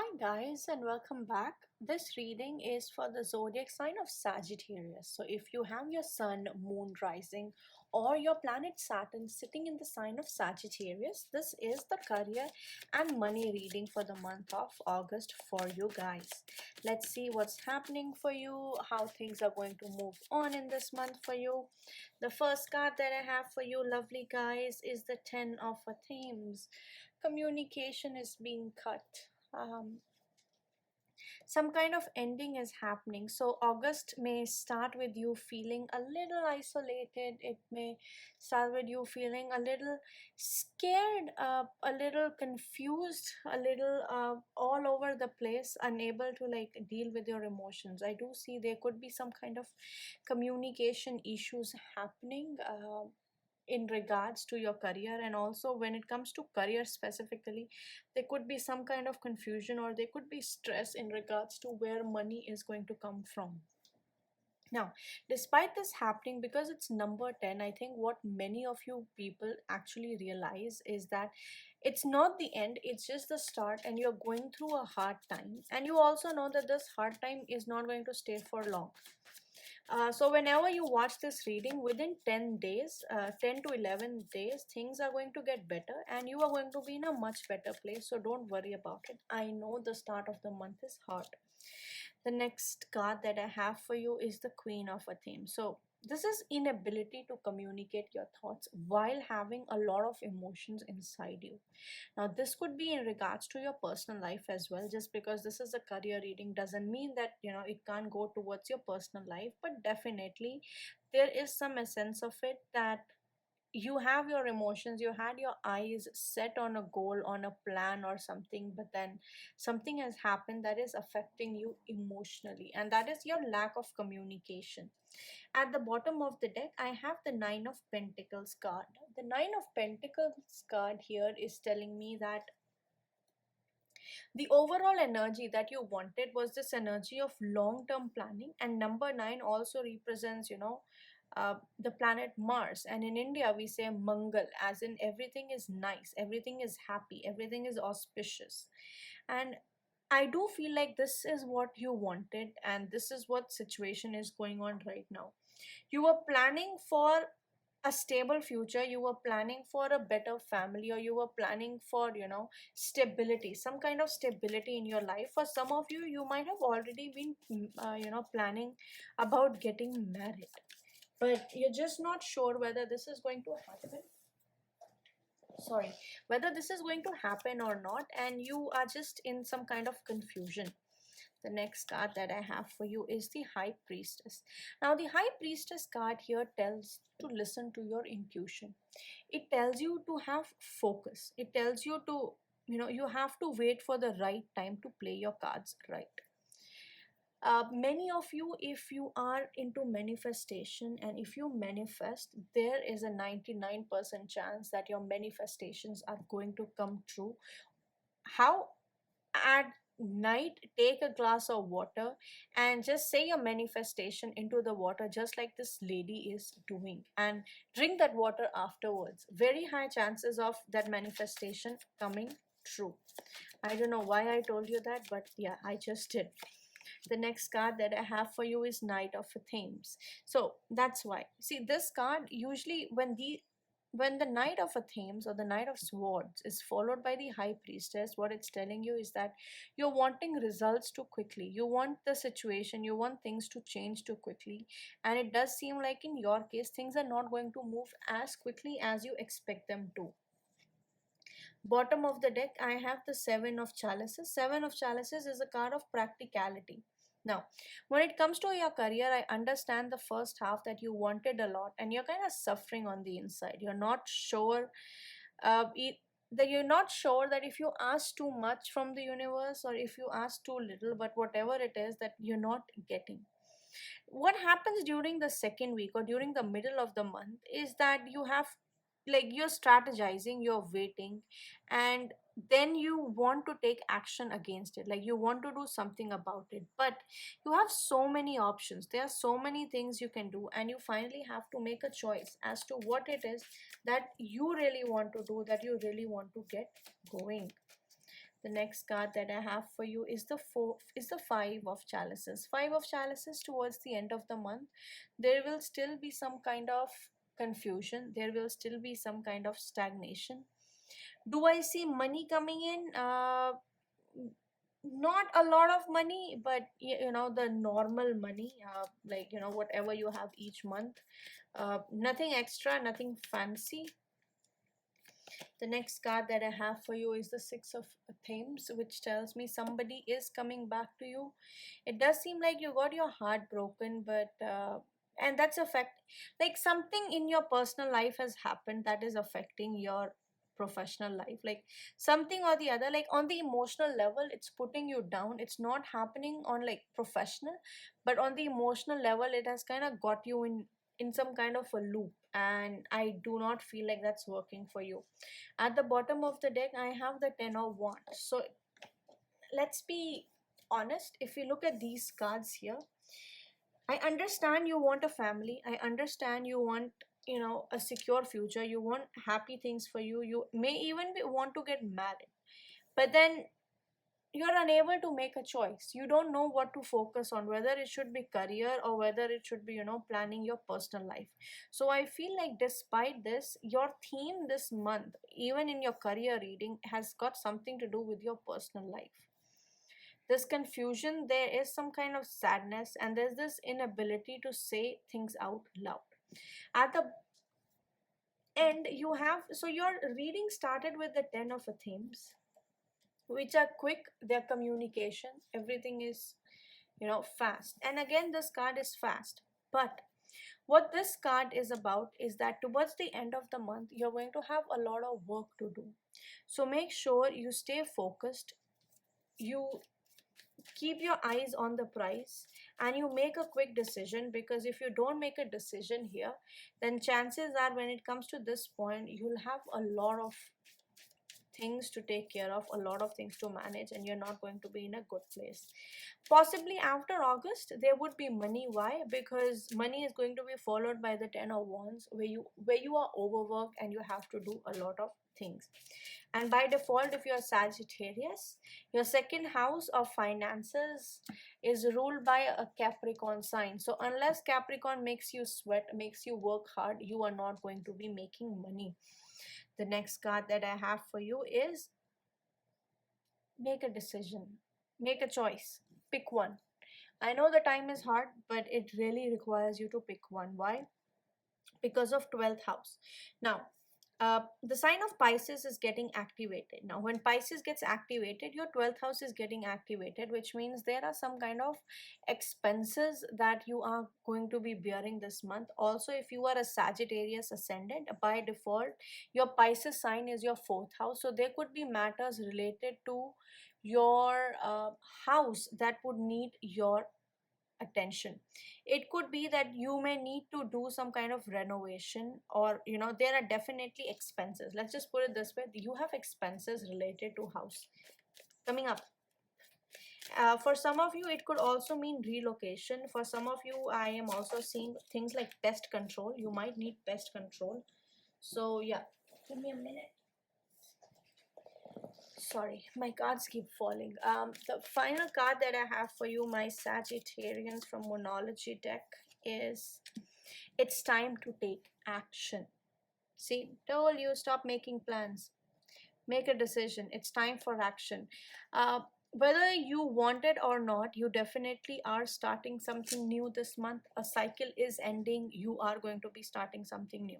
Hi guys and welcome back. This reading is for the zodiac sign of Sagittarius. So if you have your sun, moon rising or your planet Saturn sitting in the sign of Sagittarius, this is the career and money reading for the month of August for you guys. Let's see what's happening for you, how things are going to move on in this month for you. The first card that I have for you lovely guys is the 10 of Themes. Communication is being cut. um, some kind of ending is happening. So August may start with you feeling a little isolated. It may start with you feeling a little scared, a little confused, a little all over the place, unable to like deal with your emotions. I do see there could be some kind of communication issues happening in regards to your career. And also when it comes to career specifically, there could be some kind of confusion or there could be stress in regards to where money is going to come from. Now, despite this happening, because it's number 10, I think what many of you people actually realize is that it's not the end, it's just the start, and you're going through a hard time. And you also know that this hard time is not going to stay for long. So whenever you watch this reading, within 10 days, 10 to 11 days, things are going to get better and you are going to be in a much better place. So don't worry about it. I know the start of the month is hard. The next card that I have for you is the Queen of Theme. So this is inability to communicate your thoughts while having a lot of emotions inside you. Now, this could be in regards to your personal life as well. Just because this is a career reading doesn't mean that it can't go towards your personal life, but definitely there is some essence of it that you have your emotions, you had your eyes set on a goal, on a plan or something, but then something has happened that is affecting you emotionally, and that is your lack of communication. At the bottom of the deck, I have the Nine of Pentacles card. The Nine of Pentacles card here is telling me that the overall energy that you wanted was this energy of long-term planning, and number 9 also represents, the planet Mars. And in India, we say Mangal, as in everything is nice, everything is happy, everything is auspicious. And I do feel like this is what you wanted, and this is what situation is going on right now. You were planning for a stable future, you were planning for a better family, or you were planning for stability, some kind of stability in your life. For some of you, you might have already been planning about getting married, but you're just not sure whether this is going to happen. Sorry, whether this is going to happen or not, and you are just in some kind of confusion. The next card that I have for you is the High Priestess. Now, the High Priestess card here tells to listen to your intuition. It tells you to have focus. It tells you to, you have to wait for the right time to play your cards right. Many of you, if you are into manifestation and if you manifest, there is a 99% chance that your manifestations are going to come true. How? At night, take a glass of water and just say your manifestation into the water, just like this lady is doing, and drink that water afterwards. Very high chances of that manifestation coming true. I don't know why I told you that, but yeah, I just did. The next card that I have for you is Knight of Themes. So that's why. See, this card usually when the Knight of Themes or the Knight of Swords is followed by the High Priestess, what it's telling you is that you're wanting results too quickly. You want the situation, you want things to change too quickly. And it does seem like in your case, things are not going to move as quickly as you expect them to. Bottom of the deck, I have the Seven of Chalices. Seven of Chalices is a card of practicality. Now, when it comes to your career, I understand the first half that you wanted a lot and you're kind of suffering on the inside. You're not sure that you're not sure that if you ask too much from the universe or if you ask too little, but whatever it is that you're not getting. What happens during the second week or during the middle of the month is that you have, like, you're strategizing, you're waiting, and then you want to take action against it, like you want to do something about it, but you have so many options, there are so many things you can do, and you finally have to make a choice as to what it is that you really want to do, that you really want to get going. The next card that I have for you is the five of chalices. Five of chalices, towards the end of the month, there will still be some kind of confusion. There will still be some kind of stagnation. Do I see money coming in? Not a lot of money, but the normal money, like whatever you have each month. Nothing extra, nothing fancy. The next card that I have for you is the Six of Themes, which tells me somebody is coming back to you. It does seem like you got your heart broken, but and that's affect like something in your personal life has happened that is affecting your professional life, like something or the other, like on the emotional level it's putting you down. It's not happening on like professional, but on the emotional level it has kind of got you in some kind of a loop, and I do not feel like that's working for you. At the bottom of the deck, I have the Ten of Wands. So let's be honest. If you look at these cards here, I understand you want a family. I understand you want, a secure future. You want happy things for you. You may even want to get married. But then you're unable to make a choice. You don't know what to focus on, whether it should be career or whether it should be planning your personal life. So I feel like despite this, your theme this month, even in your career reading, has got something to do with your personal life. This confusion, there is some kind of sadness, and there's this inability to say things out loud. At the end, you have, so your reading started with the 10 of themes, which are quick, their communication, everything is fast. And again, this card is fast, but what this card is about is that towards the end of the month you're going to have a lot of work to do. So make sure you stay focused, you keep your eyes on the prize, and you make a quick decision, because if you don't make a decision here, then chances are when it comes to this point you'll have a lot of things to take care of, a lot of things to manage, and you're not going to be in a good place. Possibly after August there would be money. Why? Because money is going to be followed by the Ten of Wands, where you are overworked and you have to do a lot of things. And by default, if you're Sagittarius, your second house of finances is ruled by a Capricorn sign. So unless Capricorn makes you sweat, makes you work hard, you are not going to be making money. The next card that I have for you is make a decision, make a choice, pick one. I know the time is hard, but it really requires you to pick one. Why? Because of 12th house. Now, the sign of Pisces is getting activated. Now, when Pisces gets activated, your 12th house is getting activated, which means there are some kind of expenses that you are going to be bearing this month. Also, if you are a Sagittarius ascendant, by default, your Pisces sign is your 4th house. So, there could be matters related to your house that would need your attention. It could be that you may need to do some kind of renovation, or there are definitely expenses. Let's just put it this way: you have expenses related to house coming up. For some of you it could also mean relocation. For some of you, I am also seeing things like pest control. You might need pest control. So yeah, give me a minute. Sorry, my cards keep falling. The final card that I have for you, my Sagittarians, from Monology deck is it's time to take action. See, told you, stop making plans, make a decision. It's time for action. Whether you want it or not, you definitely are starting something new this month. A cycle is ending, you are going to be starting something new.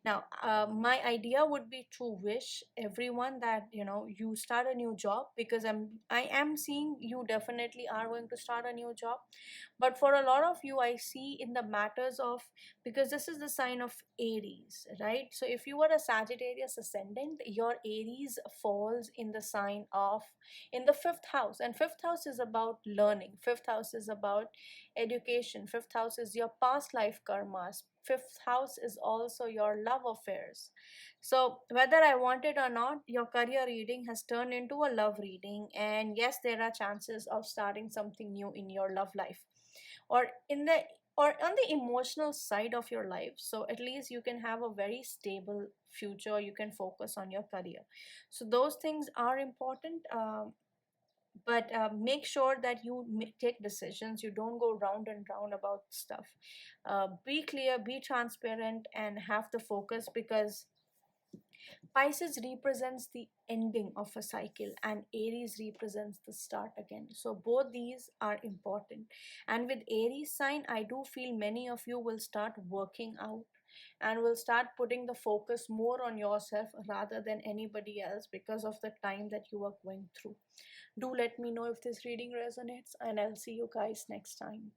Now, my idea would be to wish everyone that you start a new job, because I am seeing you definitely are going to start a new job. But for a lot of you, I see in the matters of, because this is the sign of Aries, right? So if you are a Sagittarius ascendant, your Aries falls in the sign of, in the fifth house, and fifth house is about learning, fifth house is about education, fifth house is your past life karmas, fifth house is also your love affairs. So whether I want it or not, your career reading has turned into a love reading, and yes, there are chances of starting something new in your love life, or in the or on the emotional side of your life, so at least you can have a very stable future, you can focus on your career. So those things are important. But make sure that you take decisions, you don't go round and round about stuff. Be clear, be transparent, and have the focus, because Pisces represents the ending of a cycle and Aries represents the start again. So both these are important. And with Aries sign, I do feel many of you will start working out and will start putting the focus more on yourself rather than anybody else because of the time that you are going through. Do let me know if this reading resonates, and I'll see you guys next time.